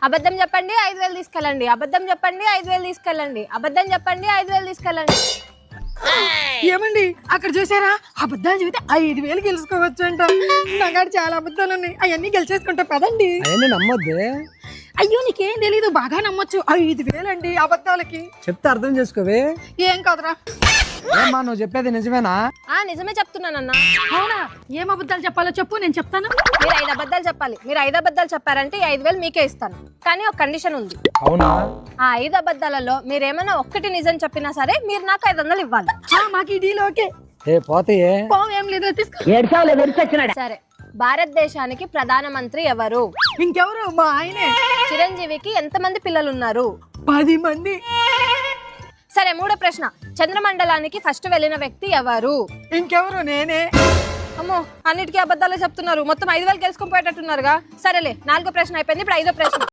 అబద్ధం చెప్పండి 5,000 తీసుకెళ్ళండి. అబద్ధం చెప్పండి 5,000 తీసుకెళ్ళండి. అబద్ధం చెప్పండి 5,000 తీసుకెళ్ళండి. ఏమండి అక్కడ చూసారా, అబద్ధాలు చెబితే 5,000 గెలుచుకోవచ్చు అంట. నాకాడ చాలా అబద్ధాలు ఉన్నాయి, అవన్నీ గెలిచేసుకుంటా పదండి. అవన్నీ నమ్మొద్దే. అయ్యో నీకేం తెలీదు, బాగా నమ్మొచ్చు. 5,000 అండి అబద్ధాలకి. చెప్తే అర్థం చేసుకోవే. ఏం కాదురా. ఏమ్మా నువ్వు చెప్పేది నిజమేనా? నిజమే చెప్తున్నానన్నా. అవునా, ఏం అబద్ధాలు చెప్పాలో చెప్పు, నేను చెప్తాను. మీరు 5 అబద్ధాలు చెప్పాలి. మీరు 5 అబద్ధాలు చెప్పారంటే ఈ 5,000 మీకే ఇస్తాను. కానీ ఒక కండిషన్ ఉంది. అవునా? ఆ 5 అబద్ధాలలో మీరేమైనా ఒక్కటి నిజం చెప్పినా సరే మీరు నాకు 500 ఇవ్వాలి. మాకు ఈ డీల్ ఓకే. పోతాయే. ఏం లేదు, తీసుకో. సరే, భారతదేశానికి ప్రధానమంత్రి ఎవరు? ఇంకెవరు, మా ఆయనే. చిరంజీవికి ఎంతమంది పిల్లలు ఉన్నారు? 10 మంది. సరే, మూడో ప్రశ్న, చంద్రమండలానికి ఫస్ట్ వెళ్ళిన వ్యక్తి ఎవరు? ఇంకెవరు, నేనే. అమ్మో, అన్నిటికీ అబద్ధాలే చెప్తున్నారు. మొత్తం 5,000 గెలుచుకొని పోయేటట్టున్నారుగా. సరేలే, 4వ ప్రశ్న అయిపోయింది. ఇప్పుడు 5వ ప్రశ్న.